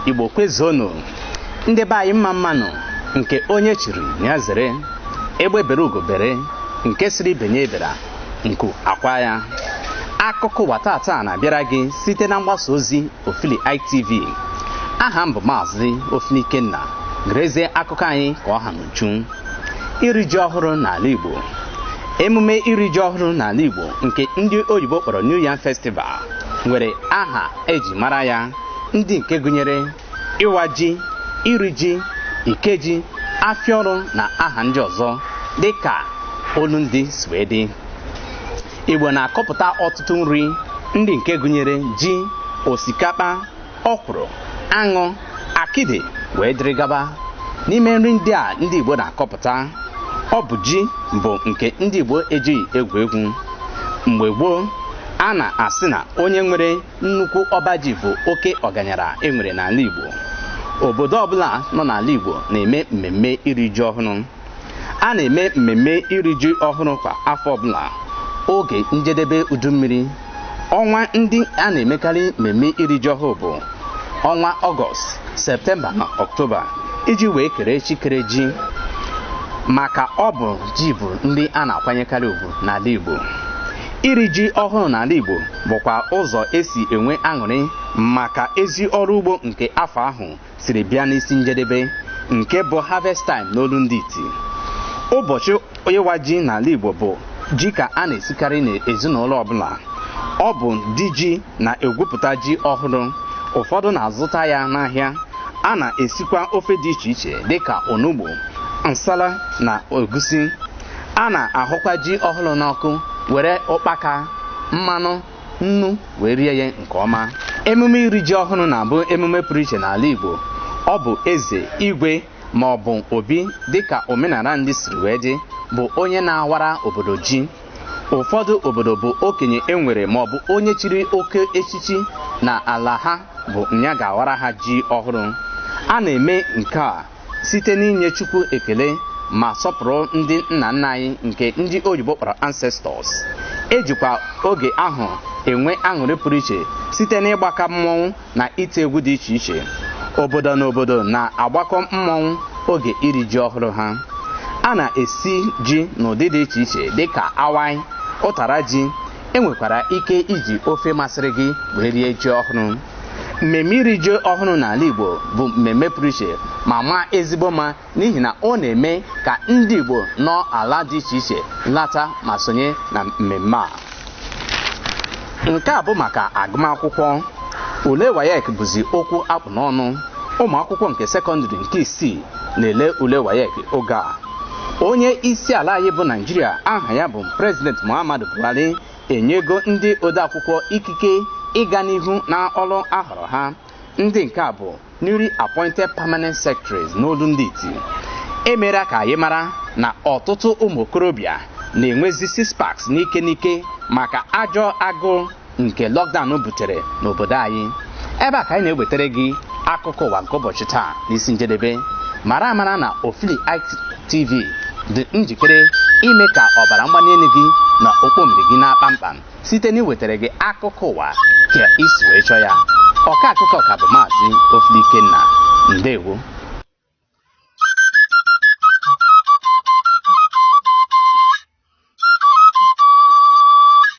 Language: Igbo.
Igbo kwezonu ndị be anyị mma mmanụ nke onye chiri ya zere egbe bere ugo bere nke siri benye ebera nku akwa ya. Akụkọ ụwa tata na-abịara gị site na mgbasa ozi Ofili ITV. Aha m bụ Maazị Ofilikenna. Gerezie akụkọ anyị ka ọ ha n'uju. Iri ji ọhụrụ n'ala Igbo. Emume iri ji ọhụrụ n'ala Igbo nke ndị oyibo kpọrọ New Yam Festival nwere aha eji mara ya, ndị nke gụnyere ịwa ji, iri ji, ikeji, afịa ọrụ na aha ndị ọzọ dịka olu ndị Swedi. Igbo na-akọpụta ọtụtụ nri ndị nke gụnyere ji, osikapa, ọkwụrụ, aṅụ, akịdị wee dịrị gaba. N'ime nri ndị a ndị Igbo na-akọpụta, ọ bụ ji bụ nke ndị Igbo ejighị egwu egwu. Mgbe gboo, a na-asị na onye nwere nnukwu ọba ji bụ oke ọgaranya enwere n'ala Igbo. Obodo ọbụla nọ n'ala Igbo na-eme mmemme iri ji ọhụrụ. A na-eme mmemme iri ji ọhụrụ kwa afọ ọbụla oge njedebe udu mmiri. Ọnwa ndị a na-emekarị mmemme iri ji ọhụrụ bụ ọnwa Ọgọst, Septemba na Ọktoba iji wee kere chikere ji, maka ọ bụ ji bụ ndị a na-akwanyekarị ugwu n'ala Igbo. Iri ji ọhụrụ n'ala Igbo bụkwa ụzọ esi enwe aṅụrị maka ezi ọrụ ugbo nke afọ ahụ siri bịa n'isi njedebe, nke bụ harvest time n'olu ndị iti. Ụbọchị ịwa ji n'ala Igbo bụ ji ka a na-esikarị n'ezinụlọ ọbụla. Ọ bụ ndị ji na-egwupụta ji ọhụrụ. Ụfọdụ na-azụta ya n'ahịa. A na-esikwa ofe dị iche iche dịka onugbu, nsala na egusi. A na-ahụkwa ji ọhụrụ n'ọkụ were ụkpaka, mmanụ, nnu wee rie ya nke ọma. Emume iri ji ọhụrụ na-abụ emume pụrụ iche n'ala Igbo. Ọ bụ eze, igwe ma ọ bụ obi dịka omenala ndị siri wee dị bụ onye na-awara obodo ji. Ụfọdụ obodo bụ okenye enwere ma ọ bụ onye chiri oke echichi na ala ha bụ nya ga-awara ha ji ọhụrụ. A na-eme nke a site n'inye Chukwu ekele ma sọpụrụ ndị nna nna anyị nke ndị oyibo kpọrọ ancestors. Ejikwa oge ahụ enwe aṅụrị pụrụ iche site n'ịgbaka mmọnwụ na ite egwu dị iche iche. Obodo na obodo na-agbakọ mmọnwụ oge iri ji ọhụrụ ha. A na-esi ji n'ụdị dị iche iche dịka awai, ụtara ji. Enwekwara ike iji ofe masịrị gị wee rie ji ọhụrụ. Mmemme iri ji ọhụrụ n'ala Igbo bụ mmemme pụrụ iche ma maa ezigbo mma n'ihi na ọ na-eme ka ndị Igbo nọ ala dị iche iche lata ma sonye na mmemme a. Nke a bụ maka agụmakwụkwọ. Ule WAEC bụzi okwu akpụ n'ọnụ. Ụmụ akwụkwọ nke sekọndịrị nke isii na-ele ule WAEC oge a. Onye isi ala anyị bụ Naịjirịa, aha ya bụ President Muhammadu Buhari, enyego ndị odeakwụkwọ ikike ịga n'ihu na ọrụ ahọrọ ha. Ndị nke a bụ newly appointed permanent secretaries n'olu ndị iti. Emere ka anyị mara na ọtụtụ ụmụ okorobịa na-enwezi six packs n'ike maka ajọ agụụ nke lockdown butere n'obodo anyị. Ebe a ka anyị na-ewetara gị akụkọ ụwa nke ụbọchị taa n'isi njedebe. Mara amara na Ofili ITV dị njikere ime ka ọbara mgbali elu gị na okpomiri gị na-akpamkpam site n'iwetara gị akụkọ ụwa ka isi wee chọọ ya. Ọka akụkọ ka bụ Maazị Ofilikenna. Ndewo.